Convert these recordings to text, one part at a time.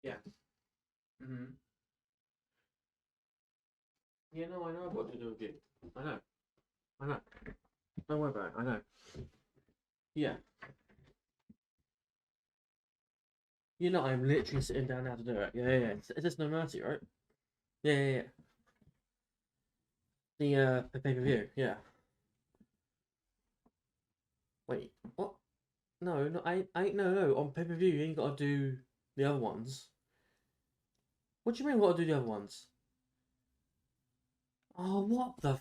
Yeah. Mm-hmm. Yeah, no, I know what to do with you. I know. I know. Don't worry about it. I know. Yeah. You know, I'm literally sitting down now to do it. Yeah, yeah, yeah. It's just No Mercy, right? Yeah, yeah, yeah. The pay-per-view. Yeah. Wait, what? No, no, no. On pay-per-view, you ain't got to do the other ones. What do you mean, got to do the other ones? Oh, what the?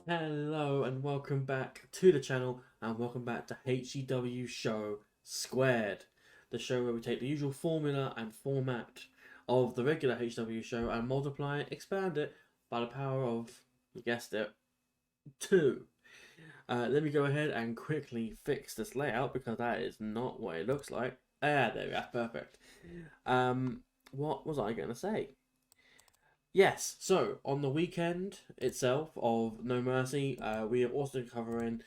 Hello and welcome back to the channel and welcome back to HCW Show Squared, the show where we take the usual formula and format of the regular HCW show and multiply it, expand it by the power of, you guessed it, 2. Let me go ahead and quickly fix this layout because that is not what it looks like. There we are, perfect. What was I going to say? Yes, so on the weekend itself of No Mercy, we are also covering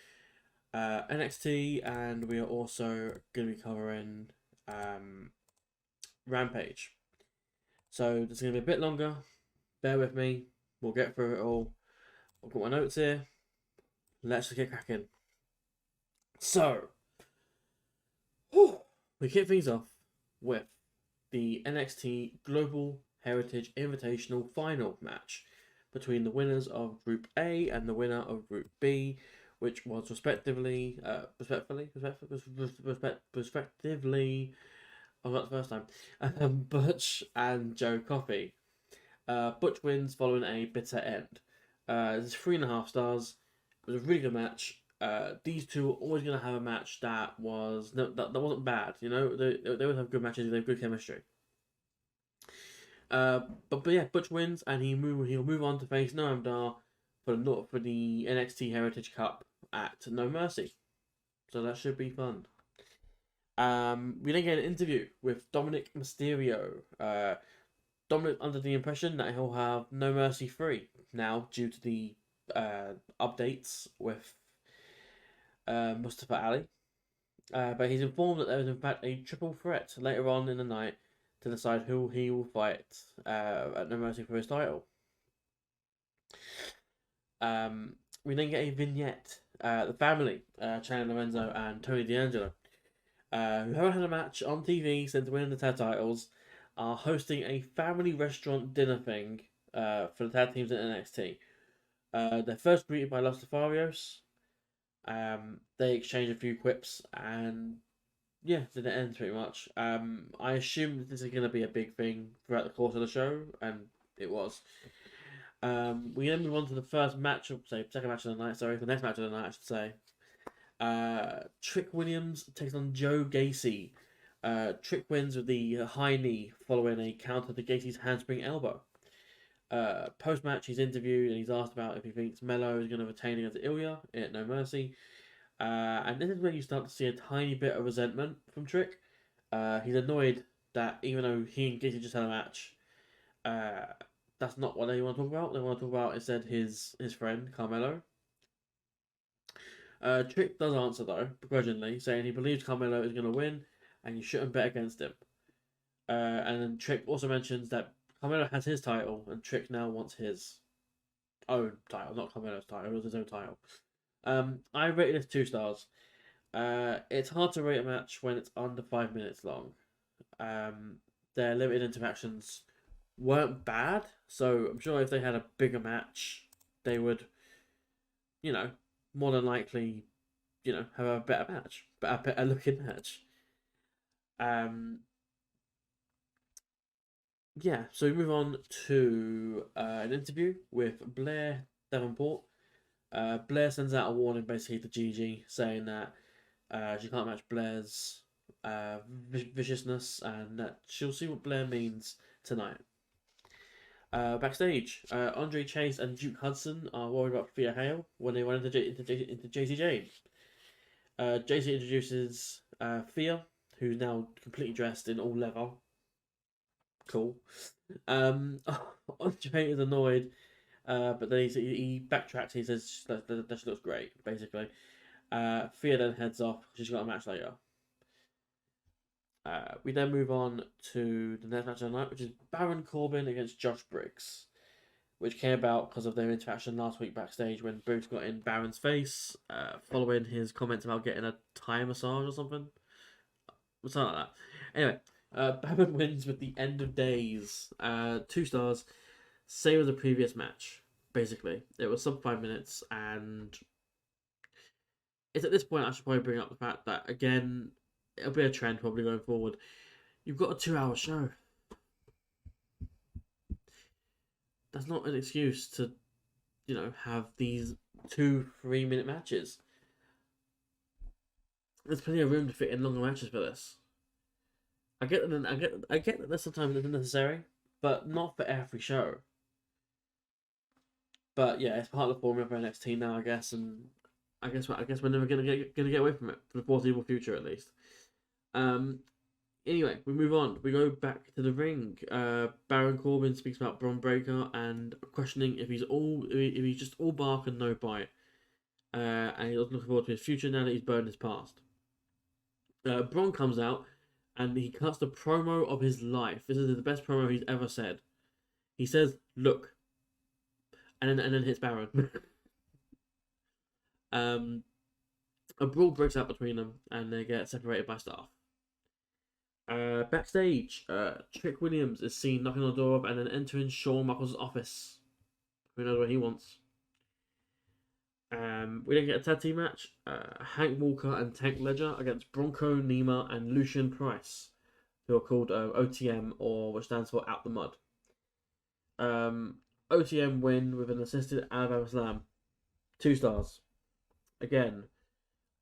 NXT and we are also going to be covering Rampage. So this is going to be a bit longer. Bear with me. We'll get through it all. I've got my notes here. Let's just get cracking. So, we kick things off with the NXT Global Heritage Invitational Final match between the winners of Group A and the winner of Group B, which was respectively, respectively, I got the first time, Butch and Joe Coffey. Butch wins following a bitter end. It's 3.5 stars. It was a really good match. These two were always going to have a match that was that wasn't bad. You know, they would have good matches. They have good chemistry. But yeah, Butch wins and he'll move on to face Noam Dar for the NXT Heritage Cup at No Mercy. So that should be fun. We then get an interview with Dominic Mysterio. Dominic under the impression that he'll have No Mercy 3 now due to the updates with Mustafa Ali. But he's informed that there is in fact a triple threat later on in the night to decide who he will fight at No Mercy for his title. We then get a vignette. The family, Chandler Lorenzo and Tony D'Angelo, who haven't had a match on TV since winning the tag titles, are hosting a family restaurant dinner thing for the tag teams in NXT. They're first greeted by Los Lotharios. They exchange a few quips and yeah, then it ends pretty much. I assume this is going to be a big thing throughout the course of the show, and it was. We then move on to the first match of, second match of the night, sorry, the next match of the night, I should say. Trick Williams takes on Joe Gacy. Trick wins with the high knee following a counter to Gacy's handspring elbow. Post match, he's interviewed and he's asked about if he thinks Mello is going to retain against Ilya at No Mercy. And this is where you start to see a tiny bit of resentment from Trick. He's annoyed that even though he and Gacy just had a match, that's not what they want to talk about. They want to talk about instead his friend Carmelo. Trick does answer though, begrudgingly, saying he believes Carmelo is going to win and you shouldn't bet against him. And then Trick also mentions that Carmelo has his title and Trick now wants his own title, not Carmelo's title, it was his own title. I rated this 2 stars. It's hard to rate a match when it's under 5 minutes long. Their limited interactions weren't bad, so I'm sure if they had a bigger match, they would, more than likely, have a better match, better looking match. Yeah, so we move on to an interview with Blair Davenport. Blair sends out a warning basically to Gigi saying that she can't match Blair's viciousness and that she'll see what Blair means tonight. Backstage, Andre Chase and Duke Hudson are worried about Thea Hale when they run into JC Jane. JC introduces Thea, who's now completely dressed in all leather. Cool. Andre is annoyed, but then he backtracks. He says that she looks great, basically. Thea then heads off. She's got a match later. We then move on to the next match of the night, which is Baron Corbin against Josh Briggs, which came about because of their interaction last week backstage when Briggs got in Baron's face, following his comments about getting a Thai massage or something. Something like that. Anyway, Baron wins with the end of days. 2 stars. Same as the previous match, basically. It was sub 5 minutes, and it's at this point I should probably bring up the fact that, again, it'll be a trend probably going forward. You've got a 2-hour show. That's not an excuse to, have these 2-3 minute matches. There's plenty of room to fit in longer matches for this. I get that sometimes it's necessary, but not for every show. But yeah, it's part of the formula for NXT now, I guess, and I guess we're never gonna get away from it for the foreseeable future, at least. Anyway, we move on. We go back to the ring. Baron Corbin speaks about Bron Breakker and questioning if he's just all bark and no bite, and he's looking forward to his future now that he's burned his past. Bron comes out and he cuts the promo of his life. This is the best promo he's ever said. He says, "Look," and then hits Baron. A brawl breaks out between them, and they get separated by staff. Backstage, Trick Williams is seen knocking on the door and then entering Shawn Michaels' office. Who knows what he wants? We then get a tag team match. Hank Walker and Tank Ledger against Bronco Nima and Lucian Price, who are called OTM, or which stands for Out the Mud. OTM win with an assisted Alabama Slam. 2 stars. Again,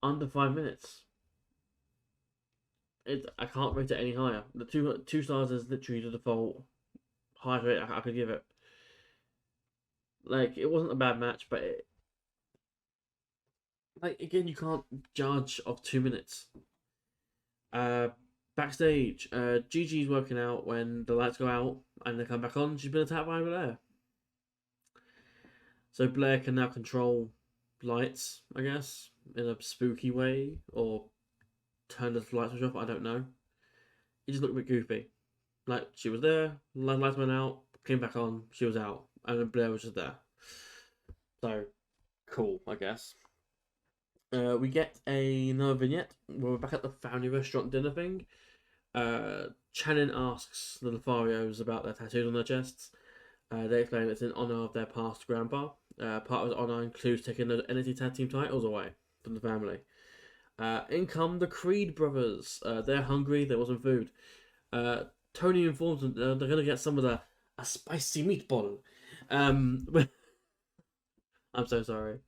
under 5 minutes. I can't rate it any higher. The 2 stars is literally the default highest rate I could give it. Like, it wasn't a bad match, but again, you can't judge of 2 minutes. Backstage, Gigi's working out when the lights go out and they come back on. She's been attacked by Blair. So Blair can now control lights, I guess, in a spooky way, or turn the light switch off. I don't know. It just looked a bit goofy. Like, she was there, lights went out, came back on, she was out, and then Blair was just there. So, cool, I guess. We get another vignette where we're back at the family restaurant dinner thing. Channing asks the Lotharios about their tattoos on their chests. They explain it's in honour of their past grandpa. Part of his honour includes taking the NXT Tag Team titles away from the family. In come the Creed brothers. They're hungry, there wasn't food. Tony informs them they're going to get some of a spicy meatball. I'm so sorry.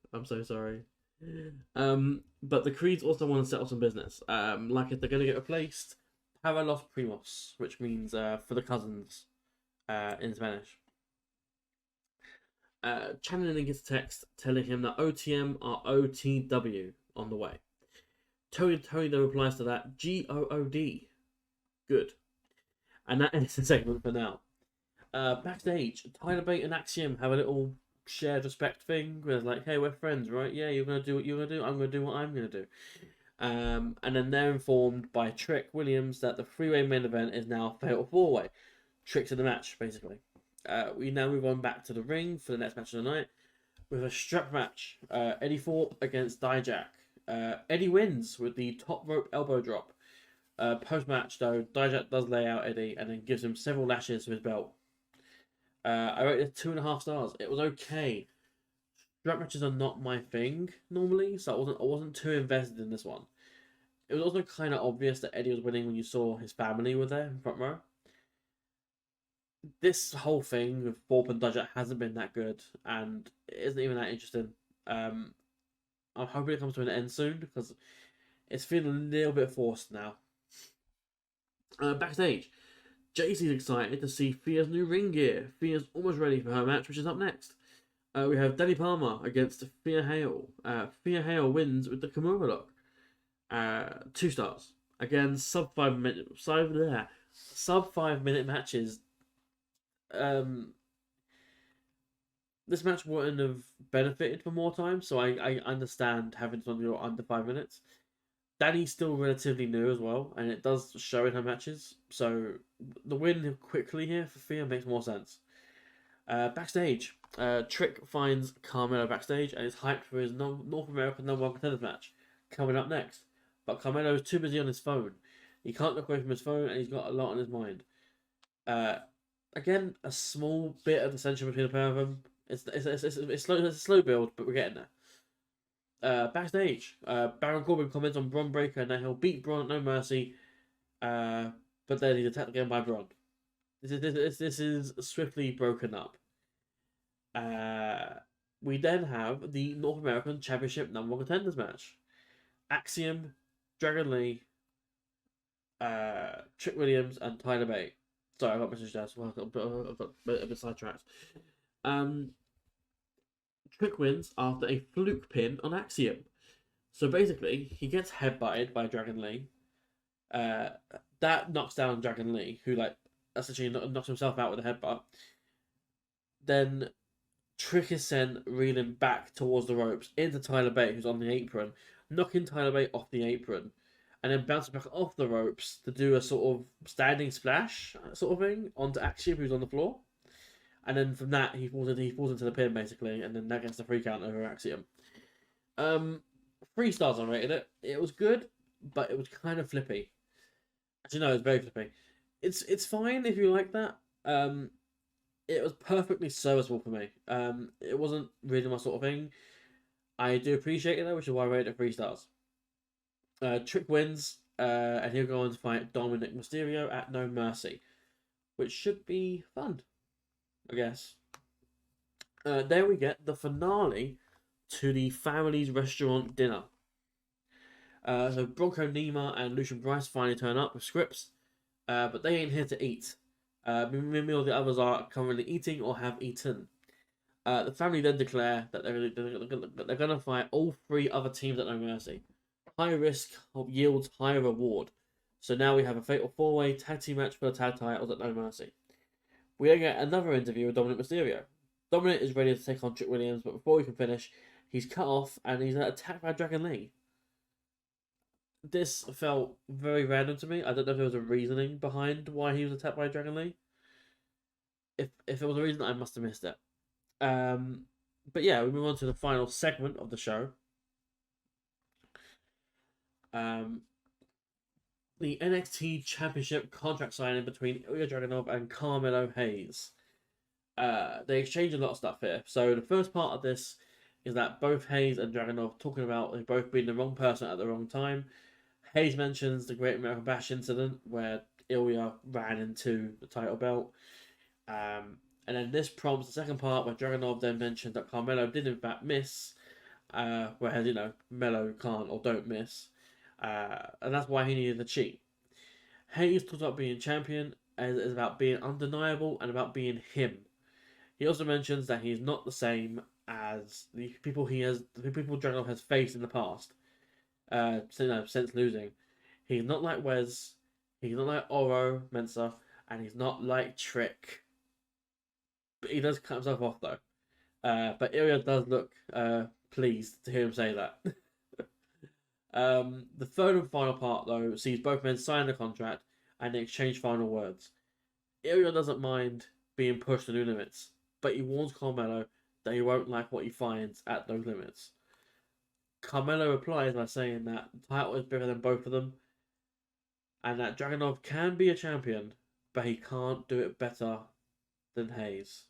But the Creeds also want to settle some business. Like if they're going to get replaced, para los primos, which means for the cousins in Spanish. Channing then gets a text telling him that OTM are OTW on the way. Tony then replies to that, GOOD. Good. And that ends the segment for now. Backstage, Tyler Bate and Axiom have a little shared respect thing where it's like, hey, we're friends, right? Yeah, you're going to do what you're going to do, I'm going to do what I'm going to do. And then they're informed by Trick Williams that the 3-way main event is now a fatal 4-way. Trick's in the match, basically. We now move on back to the ring for the next match of the night with a strap match. Eddie Thorpe against Dijak. Eddie wins with the top rope elbow drop. Post-match, though, Dijak does lay out Eddie and then gives him several lashes to his belt. I rated it 2.5 stars. It was okay. Strap matches are not my thing normally, so I wasn't too invested in this one. It was also kind of obvious that Eddie was winning when you saw his family were there in front row. This whole thing with Thorpe and Dijak hasn't been that good, and it isn't even that interesting. I'm hoping it comes to an end soon because it's feeling a little bit forced now. Backstage, JC's excited to see Thea's new ring gear. Thea's almost ready for her match, which is up next. We have Danny Palmer against Thea Hale. Thea Hale wins with the Kimura look. 2 stars. Again, sub 5 minute matches. This match wouldn't have benefited from more time, so I understand having to do under 5 minutes. Danny's still relatively new as well, and it does show in her matches. So the win quickly here for Thea makes more sense. Backstage, Trick finds Carmelo backstage and is hyped for his North American number one contenders match coming up next. But Carmelo is too busy on his phone. He can't look away from his phone, and he's got a lot on his mind. Uh, Again, a small bit of dissension between the pair of them. It's a slow build, but we're getting there. Backstage, Baron Corbin comments on Braun Breaker and that he'll beat Braun at No Mercy, but then he's attacked again by Braun. This is swiftly broken up. We then have the North American Championship number one contenders match. Axiom, Dragon Lee, Trick Williams, and Tyler Bate. Sorry, I got messaged there, so I got a bit sidetracked. Trick wins after a fluke pin on Axiom. So basically, he gets headbutted by Dragon Lee. That knocks down Dragon Lee, who essentially knocks himself out with a headbutt. Then Trick is sent reeling back towards the ropes into Tyler Bate, who's on the apron, knocking Tyler Bate off the apron, and then bounces back off the ropes to do a sort of standing splash sort of thing onto Axiom, who's on the floor. And then from that, he falls into the pin, basically, and then that gets the 3 count over Axiom. 3 stars I rated it. It was good, but it was kind of flippy. Actually, no, it was very flippy. It's fine if you like that. It was perfectly serviceable for me. It wasn't really my sort of thing. I do appreciate it, though, which is why I rated it 3 stars. Trick wins, and he'll go on to fight Dominic Mysterio at No Mercy, which should be fun, I guess. There we get the finale to the family's restaurant dinner. So Bronco Nima and Lucian Bryce finally turn up with scripts, but they ain't here to eat. Me or the others are currently eating or have eaten. The family then declare that they're going to fight all 3 other teams at No Mercy. High risk yields high reward. So now we have a fatal 4-way tag team match for the tag titles at No Mercy. We then get another interview with Dominic Mysterio. Dominic is ready to take on Trick Williams, but before he can finish, he's cut off and he's attacked by Dragon Lee. This felt very random to me. I don't know if there was a reasoning behind why he was attacked by Dragon Lee. If there was a reason, I must have missed it. But yeah, we move on to the final segment of the show. The NXT Championship contract signing between Ilya Dragunov and Carmelo Hayes. They exchange a lot of stuff here. So the first part of this is that both Hayes and Dragunov talking about they both being the wrong person at the wrong time. Hayes mentions the Great American Bash incident where Ilya ran into the title belt. And then this prompts the second part where Dragunov then mentioned that Carmelo did in fact miss, whereas, Melo can't or don't miss. And that's why he needed the cheat. Hayes talks about being champion as is about being undeniable and about being him. He also mentions that he's not the same as the people Dragunov has faced in the past. Since losing. He's not like Wes, he's not like Oro Mensah, and he's not like Trick. But he does cut himself off though. But Ilya does look pleased to hear him say that. The third and final part, though, sees both men sign the contract and they exchange final words. Ilya doesn't mind being pushed to new limits, but he warns Carmelo that he won't like what he finds at those limits. Carmelo replies by saying that the title is bigger than both of them, and that Dragunov can be a champion, but he can't do it better than Hayes.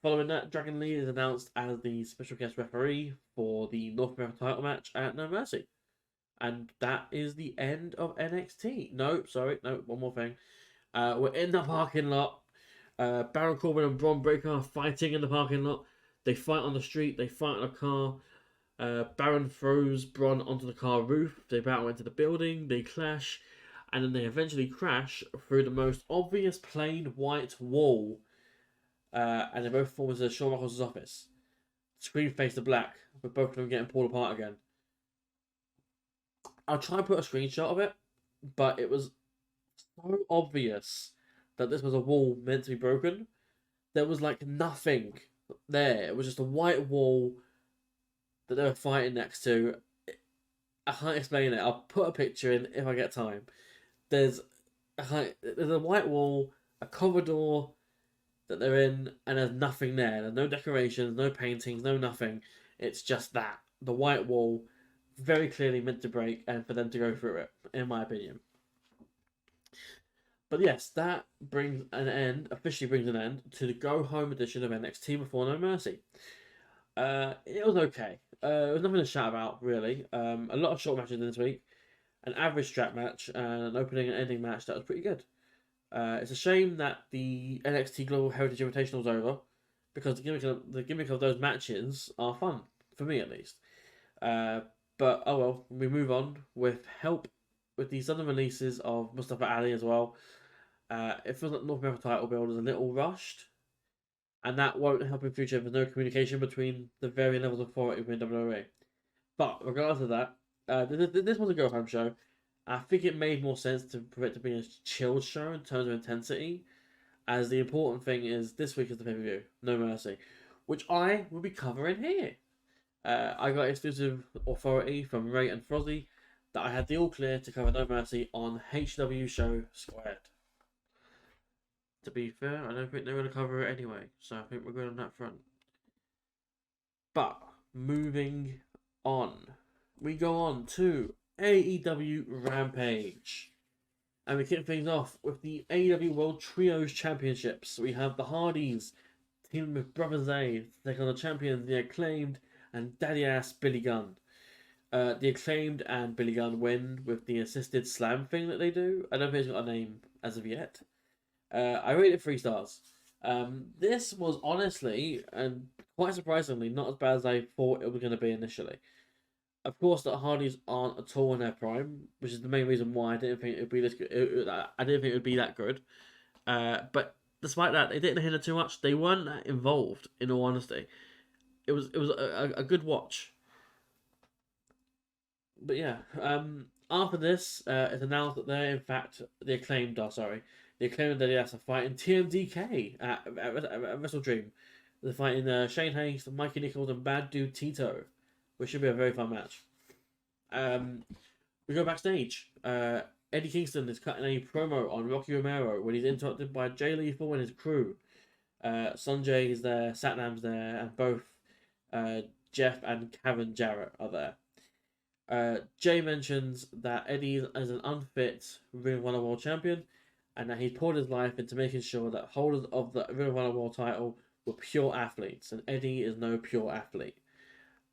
Following that, Dragon Lee is announced as the special guest referee for the North American title match at No Mercy. And that is the end of NXT. No, one more thing. We're in the parking lot. Baron Corbin and Braun Breaker are fighting in the parking lot. They fight on the street, they fight in a car. Baron throws Braun onto the car roof. They battle into the building, they clash, and then they eventually crash through the most obvious plain white wall. And they both fall into Shawn Michaels' office. Screen face to black, with both of them getting pulled apart again. I'll try and put a screenshot of it, but it was so obvious that this was a wall meant to be broken there was like nothing there. It was just a white wall that they were fighting next to. I can't explain it. I'll put a picture in if I get time. There's there's a white wall, a corridor that they're in, and there's nothing there. There's no decorations, no paintings, no nothing. It's just that. The white wall, very clearly meant to break and for them to go through it, in my opinion. But yes, that officially brings an end to the go home edition of NXT Before No Mercy. It was okay. It was nothing to shout about, really. A lot of short matches this week, an average strap match, and an opening and ending match that was pretty good. It's a shame that the NXT Global Heritage Invitational was over, because the gimmick of those matches are fun, for me at least. But oh well, we move on with help with the sudden releases of Mustafa Ali as well. It feels like North American title build is a little rushed, and that won't help in future if there's no communication between the varying levels of authority within WWE. But regardless of that, this was a go home show. I think it made more sense for it to be a chilled show in terms of intensity, as the important thing is this week is the pay-per-view, No Mercy, which I will be covering here. I got exclusive authority from Ray and Frozzy that I had the all clear to cover No Mercy on HCW Show Squared. To be fair, I don't think they're going to cover it anyway, so I think we're good on that front. But, moving on, we go on to AEW Rampage. And we kick things off with the AEW World Trios Championships. We have the Hardys teaming with Brother Zay to take on the champions, the Acclaimed and Daddy Ass Billy Gunn. The Acclaimed and Billy Gunn win with the assisted slam thing that they do. I don't think it's got a name as of yet. I rated 3 stars. This was honestly, and quite surprisingly, not as bad as I thought it was going to be initially. Of course, the Hardys aren't at all in their prime, which is the main reason why I didn't think it would be this good. I didn't think it would be that good. But despite that, they didn't hinder too much. They weren't that involved, in all honesty. It was a good watch. But yeah, after this, it's announced that they're in fact the Acclaimed are the Acclaimed and are fighting TMDK at Wrestle Dream. They're fighting Shane Hayes, Mikey Nichols, and Bad Dude Tito, which should be a very fun match. We go backstage. Eddie Kingston is cutting a promo on Rocky Romero when he's interrupted by Jay Lethal and his crew. Sanjay is there, Satnam's there, and both Jeff and Kevin Jarrett are there. Jay mentions that Eddie is an unfit Ring of Honor World Champion, and that he's poured his life into making sure that holders of the Ring of Honor World title were pure athletes, and Eddie is no pure athlete.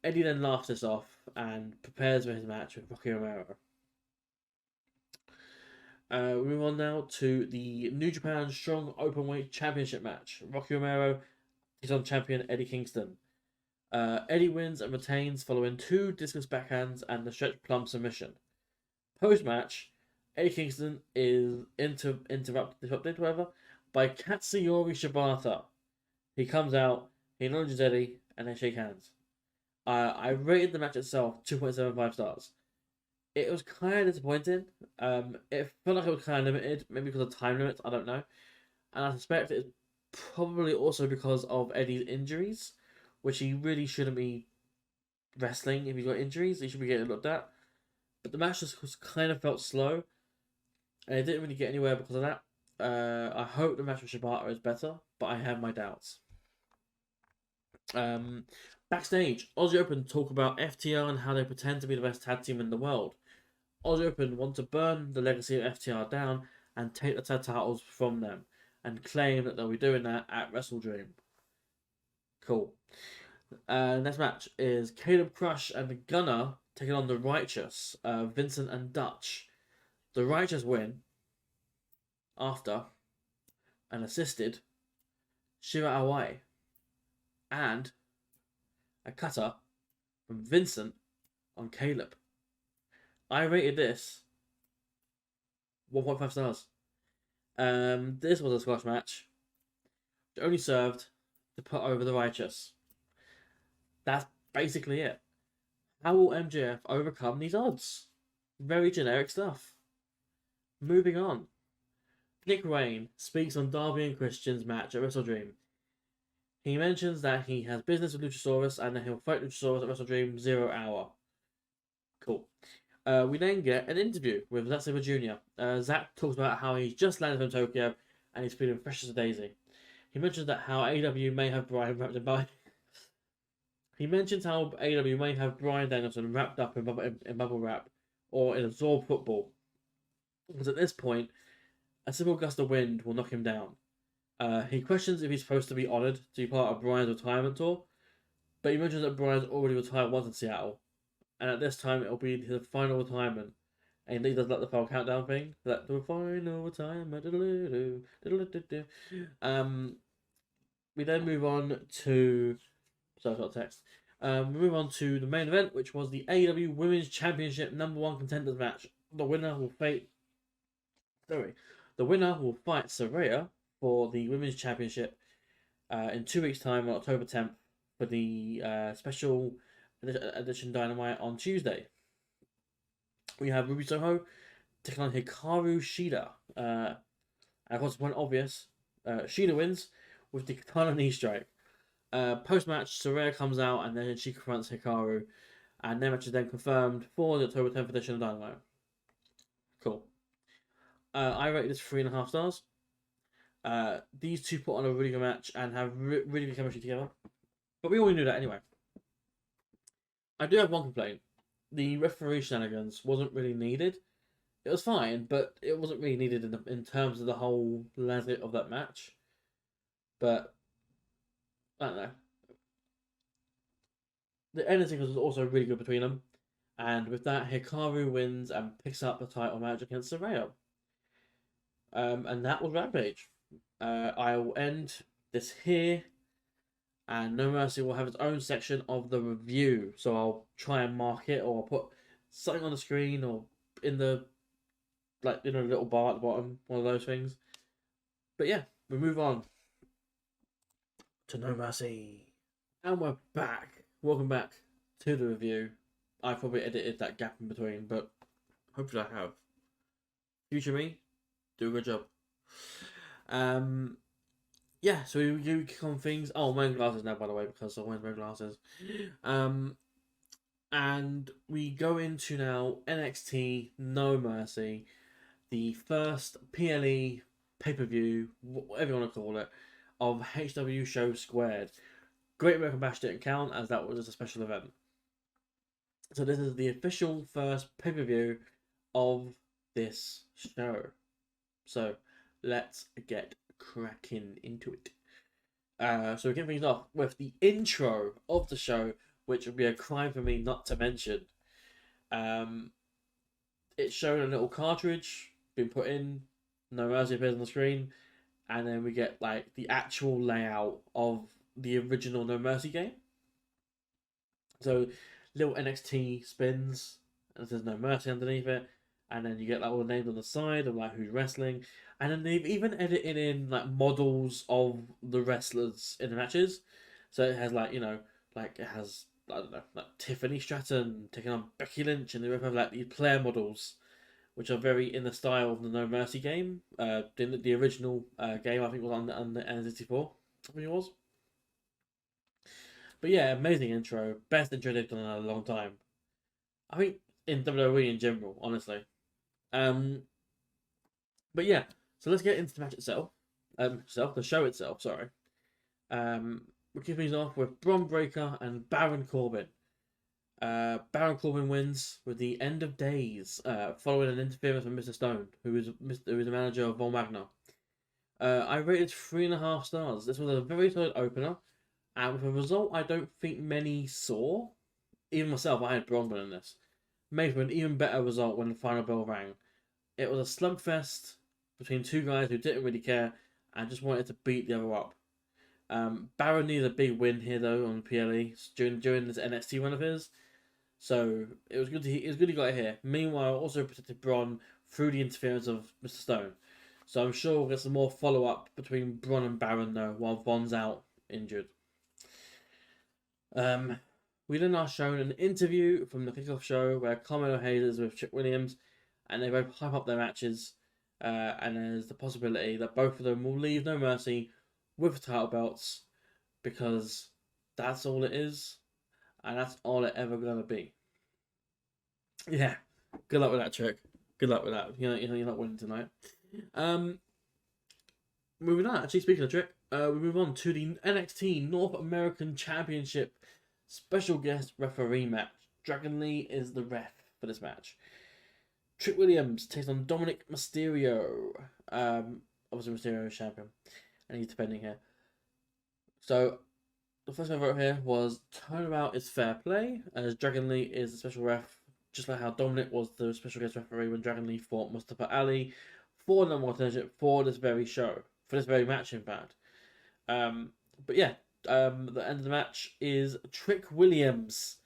Eddie then laughs this off and prepares for his match with Rocky Romero. We move on now to the New Japan Strong Openweight Championship match. Rocky Romero is on champion Eddie Kingston. Eddie wins and retains following 2 discus backhands and the stretch plum submission. Post-match, Eddie Kingston is disrupted by Katsuyori Shibata. He comes out, he acknowledges Eddie, and they shake hands. I rated the match itself 2.75 stars. It was kind of disappointing. It felt like it was kind of limited, maybe because of time limits, I don't know. And I suspect it's probably also because of Eddie's injuries, which he really shouldn't be wrestling if he's got injuries. He should be getting looked at. But the match just kind of felt slow, and it didn't really get anywhere because of that. I hope the match with Shibata is better, but I have my doubts. Backstage, Aussie Open talk about FTR and how they pretend to be the best tag team in the world. Aussie Open want to burn the legacy of FTR down and take the tag titles from them, and claim that they'll be doing that at Wrestle Dream. Cool. Next match is Caleb Crush and Gunner taking on the Righteous, Vincent and Dutch. The Righteous win after an assisted Shira Awai and a cutter from Vincent on Caleb. I rated this 1.5 stars. This was a squash match. It only served to put over the Righteous. That's basically it. How will MJF overcome these odds? Very generic stuff. Moving on. Nick Wayne speaks on Darby and Christian's match at Wrestle Dream. He mentions that he has business with Luchasaurus and that he'll fight Luchasaurus at Wrestle Dream 0 Hour. Cool. We then get an interview with Zack Sabre Jr. Zack talks about how he's just landed from Tokyo and he's feeling fresh as a daisy. He mentions that how AEW may have Brian wrapped in by. He mentions how AEW may have Brian Danielson wrapped up in bubble wrap or in absorbed football. Because at this point, a simple gust of wind will knock him down. He questions if he's supposed to be honoured to be part of Brian's retirement tour, but he mentions that Brian's already retired once in Seattle, and at this time it'll be his final retirement. And he does like the final countdown thing, that the final retirement. We then move on to. Sorry, I've got text. We move on to the main event, which was the AEW Women's Championship #1 contenders match. The winner will fight. The winner will fight Saraya for the Women's Championship in 2 weeks' time on October 10th for the special edition Dynamite on Tuesday. We have Ruby Soho taking on Hikaru Shida. And of course, it's one obvious. Shida wins with the Katana knee strike. Post-match, Saraya comes out and then she confronts Hikaru. And their match is then confirmed for the October 10th edition of Dynamite. Cool. I rated this 3.5 stars. These two put on a really good match and have really good chemistry together. But we already knew that anyway. I do have one complaint. The referee shenanigans wasn't really needed. It was fine, but it wasn't really needed in terms of the whole landscape of that match. But I don't know. The ending was also really good between them. And with that, Hikaru wins and picks up the title match against Saraya. And that was Rampage. I will end this here. And No Mercy will have its own section of the review. So I'll try and mark it, or I'll put something on the screen, or in the a little bar at the bottom, one of those things. But yeah, we move on to No Mercy. And we're back. Welcome back to the review. I probably edited that gap in between, but hopefully I have. Future me, do a good job. Yeah, so we kick on things. Oh, I'm wearing glasses now, by the way, because I'm wearing my glasses. And we go into now NXT No Mercy, the first PLE pay-per-view, whatever you want to call it, of HCW Show Squared. Great American Bash didn't count, as that was just a special event. So this is the official first pay-per-view of this show. So let's get cracking into it. So we get things off with the intro of the show, which would be a crime for me not to mention. It's showing a little cartridge being put in, No Mercy appears on the screen, and then we get like the actual layout of the original No Mercy game. So little NXT spins, and there's No Mercy underneath it, and then you get like all the names on the side of like who's wrestling, and then they've even edited in like models of the wrestlers in the matches. So it has like, like it has, I don't know, like Tiffany Stratton taking on Becky Lynch, and they both have like these player models, which are very in the style of the No Mercy game. The original game I think was on the N64. I think it was. But yeah, amazing intro. Best intro they've done in a long time. I think in WWE in general, honestly. But yeah, so let's get into the match itself. The show itself, sorry. We kick things off with Bron Breakker and Baron Corbin. Baron Corbin wins with the End of Days, following an interference from Mr. Stone, who is the manager of Von Wagner. I rated 3.5 stars. This was a very solid opener, and with a result I don't think many saw. Even myself, I had Bron winning this. Made for an even better result when the final bell rang. It was a slugfest between two guys who didn't really care and just wanted to beat the other up. Baron needed a big win here though on PLE during this NXT run of his, so it was good. It was good he got it here. Meanwhile, also protected Bron through the interference of Mr. Stone. So I'm sure we'll get some more follow up between Bron and Baron though, while Von's out injured. We then are shown an interview from the kickoff show where Carmelo Hayes is with Chip Williams, and they both hype up their matches. And there's the possibility that both of them will leave No Mercy with title belts because that's all it is, and that's all it ever gonna be. Yeah, good luck with that, Trick. Good luck with that. You're not winning tonight. Moving on. Actually, speaking of Trick, we move on to the NXT North American Championship special guest referee match. Dragon Lee is the ref for this match. Trick Williams takes on Dominic Mysterio. Obviously Mysterio is champion, and he's defending here. So the first thing I wrote here was turnabout is fair play, as Dragon Lee is the special ref, just like how Dominic was the special guest referee when Dragon Lee fought Mustafa Ali for number one championship for this very show, for this very match, in fact. But yeah, the end of the match is Trick Williams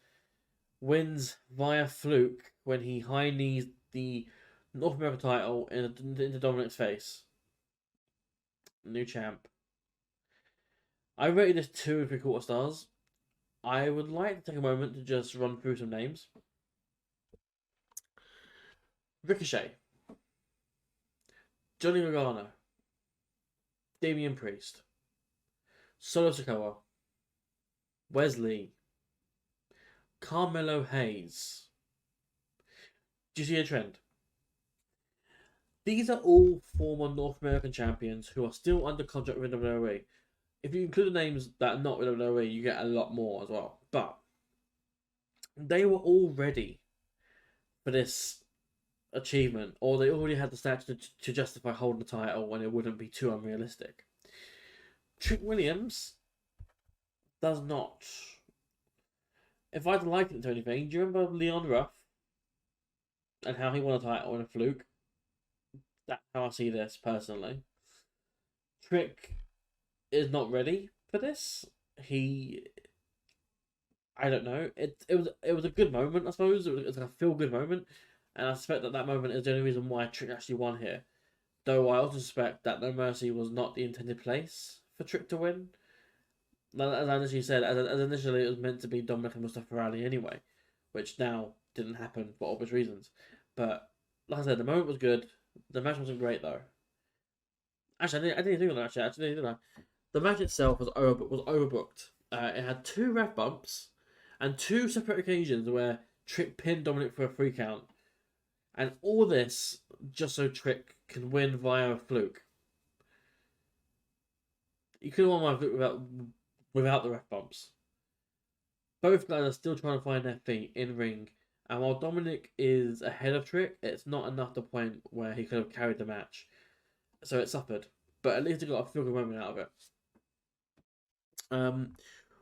wins via fluke when he high knees the North American title into Dominic's face. New champ. I rated this 2 3/4 stars. I would like to take a moment to just run through some names. Ricochet, Johnny Gargano, Damian Priest, Solo Sikoa, Wesley, Carmelo Hayes. Do you see a trend? These are all former North American champions who are still under contract with WWE. If you include the names that are not with WWE, you get a lot more as well. But they were all ready for this achievement, or they already had the stature to justify holding the title when it wouldn't be too unrealistic. Trick Williams does not. If I'd likened it to anything, do you remember Leon Ruff and how he won a title in a fluke? That's how I see this personally. Trick is not ready for this. I don't know. It was a good moment, I suppose. It was like a feel good moment, and I suspect that moment is the only reason why Trick actually won here. Though I also suspect that No Mercy was not the intended place for Trick to win. As I initially said, as initially it was meant to be Dominic and Mustafa Ali anyway, which now didn't happen for obvious reasons. But like I said, the moment was good. The match wasn't great though. Actually, I didn't think of that. Actually, didn't I? The match itself was overbooked. It had 2 ref bumps and 2 separate occasions where Trick pinned Dominic for a 3 count, and all this just so Trick can win via a fluke. You could have won via fluke without the ref bumps. Both guys are still trying to find their feet in ring, and while Dominic is ahead of Trick, it's not enough to the point where he could have carried the match. So it suffered, but at least he got a feel good moment out of it.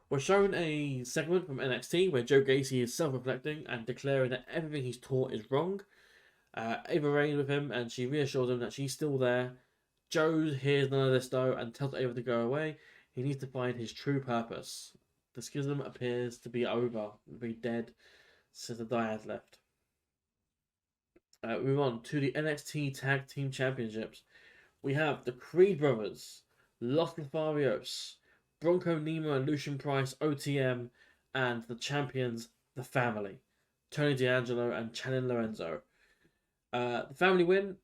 We're shown a segment from NXT where Joe Gacy is self-reflecting and declaring that everything he's taught is wrong. Ava Rain with him, and she reassures him that she's still there. Joe hears none of this though and tells Ava to go away. He needs to find his true purpose. The schism appears to be over, be dead since the Dyad left. We move on to the NXT Tag Team Championships. We have the Creed Brothers, Los Lotharios, Bronco Nemo and Lucian Price, OTM, and the champions, the Family, Tony D'Angelo and Channing Lorenzo. The Family win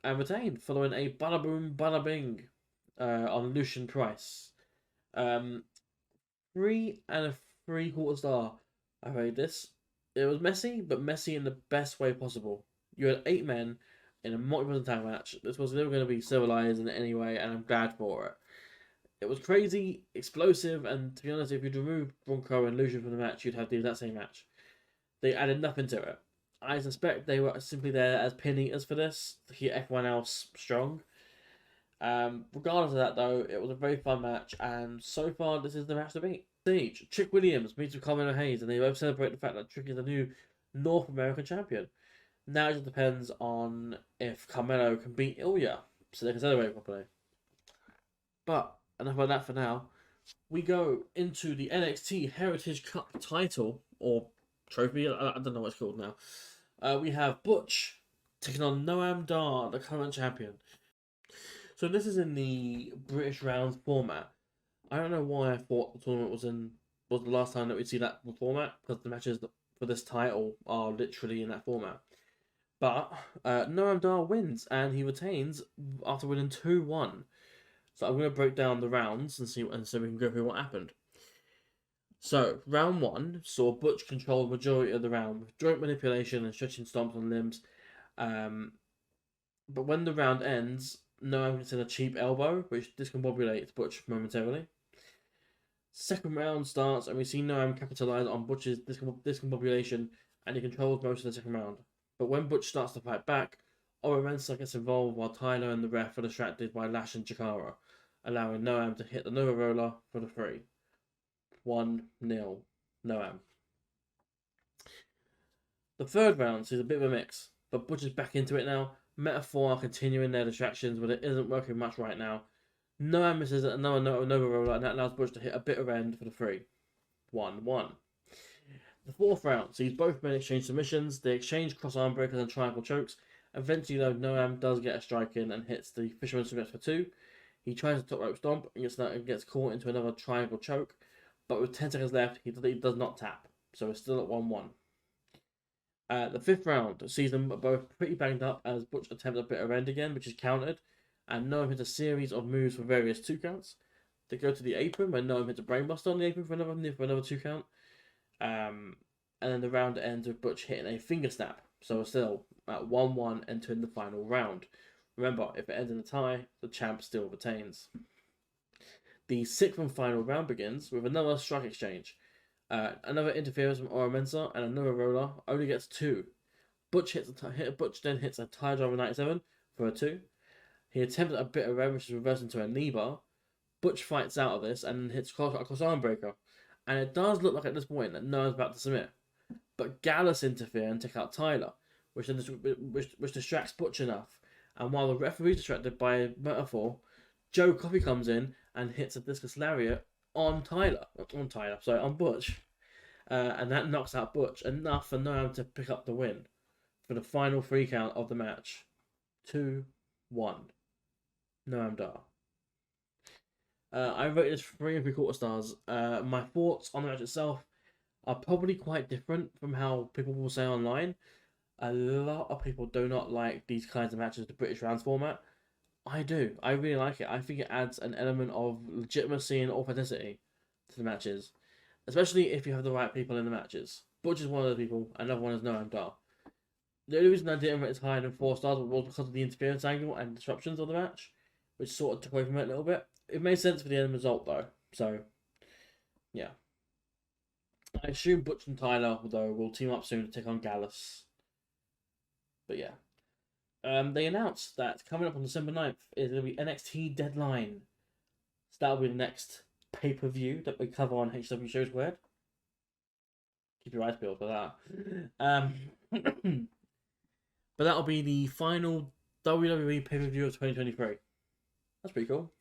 and retain following a bada boom, bada bing on Lucian Price. 3 3/4 star. I rate this. It was messy, but messy in the best way possible. You had 8 men in a multi-person tag match. This was never going to be civilized in any way, and I'm glad for it. It was crazy, explosive, and to be honest, if you'd remove Bronco and Lucian from the match, you'd have the exact same match. They added nothing to it. I suspect they were simply there as pin eaters for this, to keep everyone else strong. Regardless of that, though, it was a very fun match, and so far, this is the match to beat. Stage, Trick Williams meets with Carmelo Hayes, and they both celebrate the fact that Trick is the new North American champion. Now it just depends on if Carmelo can beat Ilya, so they can celebrate properly. But enough of that for now. We go into the NXT Heritage Cup title, or trophy, I don't know what it's called now. We have Butch taking on Noam Dar, the current champion. So this is in the British rounds format. I don't know why I thought the tournament was the last time that we'd see that format, because the matches for this title are literally in that format. But Noam Dar wins, and he retains after winning 2-1. So I'm going to break down the rounds and so we can go through what happened. So, round 1 saw Butch control the majority of the round with joint manipulation and stretching stomps on limbs. But when the round ends, Noam gets in a cheap elbow, which discombobulates Butch momentarily. Second round starts, and we see Noam capitalize on Butch's discombobulation, and he controls most of the second round. But when Butch starts to fight back, Mensa gets involved while Tyler and the ref are distracted by Lash and Chikara, allowing Noam to hit the Nova Roller for the 3. 1-0 Noam. The third round sees a bit of a mix, but Butch is back into it now. Metaphor are continuing their distractions, but it isn't working much right now. Noam misses another Nova Roller, and that allows Butch to hit a bitter end for the 3. 1-1. The fourth round sees both men exchange submissions. They exchange cross arm breakers and triangle chokes. Eventually, though, Noam does get a strike in and hits the Fisherman Suplex for 2. He tries to top rope stomp and gets caught into another triangle choke. But with 10 seconds left, he does not tap. So it's still at 1-1. The fifth round sees them both pretty banged up as Butch attempts a bitter end again, which is countered. And Noam hits a series of moves for various 2 counts. They go to the apron when Noam hits a brainbuster on the apron for another 2 count. And then the round ends with Butch hitting a finger snap. So we're still at 1-1 entering the final round. Remember, if it ends in a tie, the champ still retains. The sixth and final round begins with another strike exchange. Another interference from Mensa and another roller only gets 2. Butch then hits a tie driver 97 for a 2. He attempted a bit of red, which is reversed into a knee bar. Butch fights out of this and hits a cross arm breaker. And it does look like at this point that Noam's about to submit. But Gallus interfere and take out Tyler, which distracts Butch enough. And while the referee is distracted by Metaphor, Joe Coffey comes in and hits a discus lariat on Butch. And that knocks out Butch, enough for Noam to pick up the win for the final 3 count of the match. 2-1. Noam Dar. I rated this 3 3/4 stars. My thoughts on the match itself are probably quite different from how people will say online. A lot of people do not like these kinds of matches, the British rounds format. I do. I really like it. I think it adds an element of legitimacy and authenticity to the matches, especially if you have the right people in the matches. Butch is one of the people, another one is Noam Dar. The only reason I didn't rate it higher than 4 stars was because of the interference angle and disruptions of the match, which sort of took away from it a little bit. It made sense for the end result, though. So, yeah. I assume Butch and Tyler, though, will team up soon to take on Gallus. But yeah. They announced that coming up on December 9th is going to be NXT Deadline. So that'll be the next pay-per-view that we cover on HCW Show Squared. Keep your eyes peeled for that. But that'll be the final WWE pay-per-view of 2023. That's pretty cool.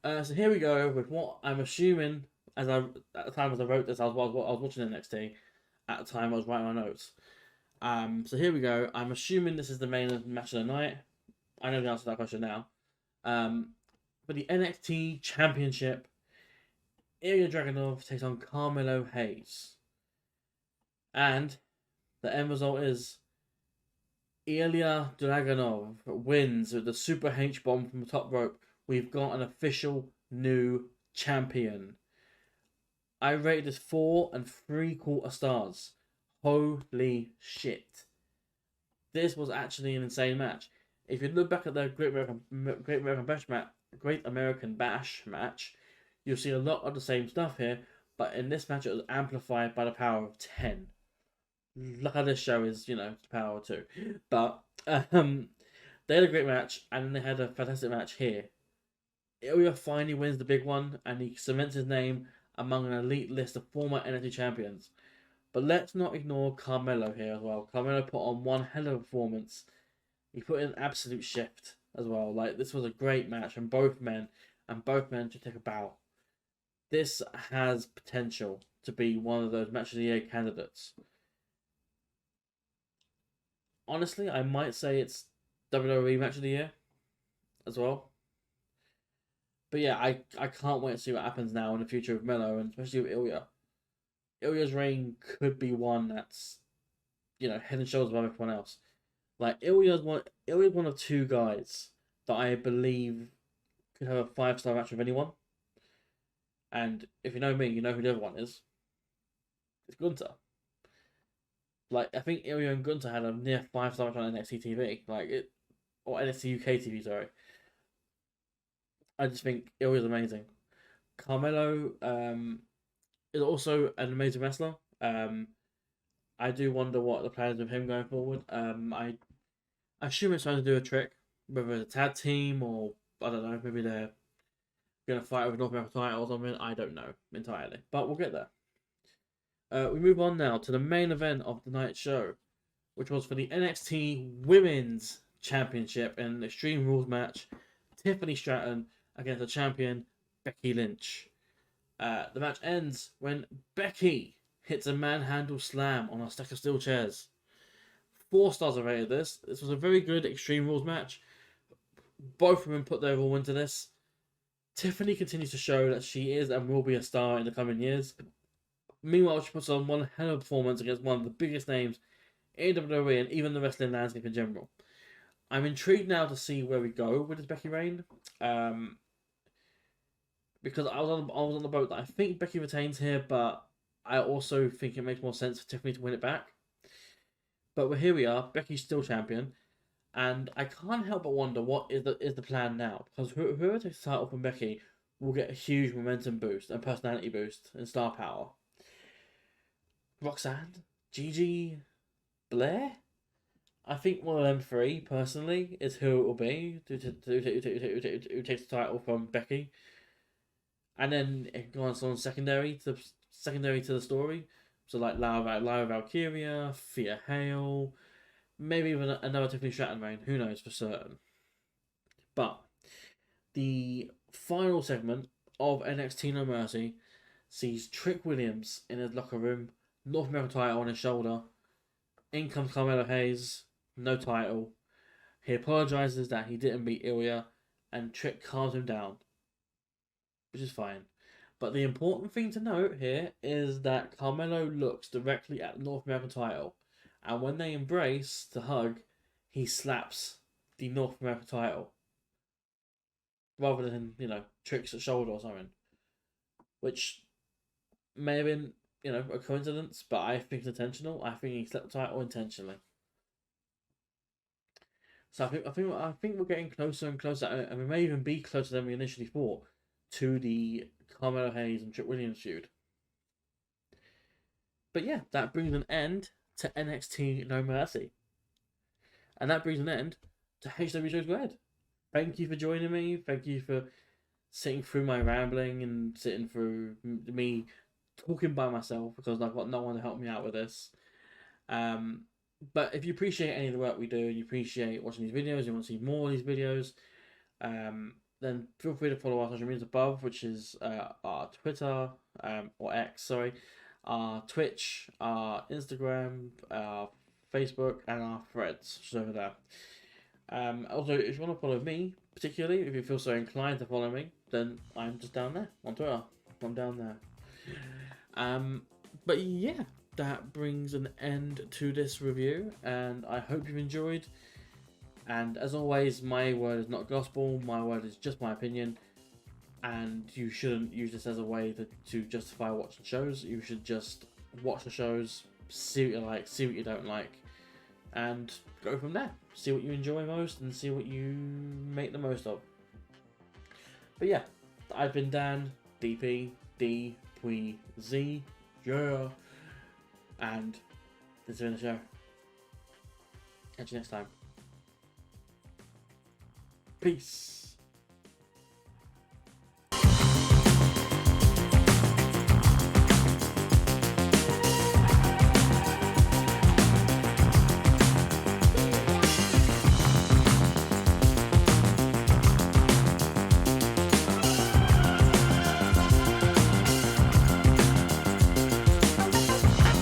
So here we go with what I'm assuming, at the time as I wrote this, I was watching NXT. At the time I was writing my notes. So here we go. I'm assuming this is the main match of the night. I know the answer to that question now. But the NXT Championship, Ilya Dragunov takes on Carmelo Hayes. And the end result is Ilya Dragunov wins with the Super H-bomb from the top rope. We've got an official new champion. I rated this 4 3/4 stars. Holy shit. This was actually an insane match. If you look back at the Great American Bash match, you'll see a lot of the same stuff here, but in this match it was amplified by the power of 10. Look how this show is, the power of 2. But they had a great match, and then they had a fantastic match here. Ilya finally wins the big one, and he cements his name among an elite list of former NXT champions. But let's not ignore Carmelo here as well. Carmelo put on one hell of a performance. He put in an absolute shift as well. This was a great match from both men, and both men should take a bow. This has potential to be one of those match of the year candidates. Honestly, I might say it's WWE match of the year as well. But yeah, I can't wait to see what happens now in the future with Melo, and especially with Ilya. Ilya's reign could be one that's, head and shoulders above everyone else. Ilya's one of 2 guys that I believe could have a 5-star match with anyone. And if you know me, you know who the other one is. It's Gunther. Like, I think Ilya and Gunther had a near 5-star match on NXT TV. Or NXT UK TV, sorry. I just think Ilya's amazing. Carmelo is also an amazing wrestler. I do wonder what the plans with him going forward. I assume it's trying to do a trick, whether it's a tag team or I don't know, maybe they're gonna fight over North American title or something. I don't know entirely, but we'll get there. We move on now to the main event of the night show, which was for the NXT Women's Championship in an Extreme Rules match. Tiffany Stratton against the champion Becky Lynch. The match ends when Becky hits a manhandle slam on a stack of steel chairs. 4 stars are rated this. This was a very good Extreme Rules match. Both women put their all into this. Tiffany continues to show that she is and will be a star in the coming years. Meanwhile, she puts on one hell of a performance against one of the biggest names in WWE and even the wrestling landscape in general. I'm intrigued now to see where we go with this Becky reign. Because I was on the boat that I think Becky retains here, but I also think it makes more sense for Tiffany to win it back. But here we are, Becky's still champion, and I can't help but wonder what is the plan now. Because whoever takes the title from Becky will get a huge momentum boost and personality boost and star power. Roxanne, Gigi, Blair. I think one of them three personally is who it will be who takes the title from Becky. And then it goes on secondary to the story. So like Lyra Valkyria, Thea Hale, maybe even another Tiffany Stratton reign. Who knows for certain. But the final segment of NXT No Mercy sees Trick Williams in his locker room, North American title on his shoulder. In comes Carmelo Hayes, no title. He apologizes that he didn't beat Ilya, and Trick calms him down, which is fine. But the important thing to note here is that Carmelo looks directly at the North American title, and when they embrace to hug, he slaps the North American title rather than, Trick's shoulder or something, which may have been, a coincidence, but I think it's intentional. I think he slapped the title intentionally. So I think we're getting closer and closer, and we may even be closer than we initially thought to the Carmelo Hayes and Trick Williams feud. But yeah, that brings an end to NXT No Mercy. And that brings an end to HCW Show Squared. Thank you for joining me. Thank you for sitting through my rambling and sitting through me talking by myself because I've got no one to help me out with this. But if you appreciate any of the work we do, you appreciate watching these videos, you want to see more of these videos, then feel free to follow our social media above, which is our Twitter, or X, sorry, our Twitch, our Instagram, our Facebook, and our Threads, which is over there. Also, if you want to follow me, particularly, if you feel so inclined to follow me, then I'm just down there on Twitter. I'm down there. But yeah, that brings an end to this review, and I hope you've enjoyed. And as always, my word is not gospel, my word is just my opinion, and you shouldn't use this as a way to justify watching shows. You should just watch the shows, see what you like, see what you don't like, and go from there. See what you enjoy most and see what you make the most of. But yeah, I've been Dan, DP, D, Pui, Z, yeah, and this has been the show. Catch you next time. Peace.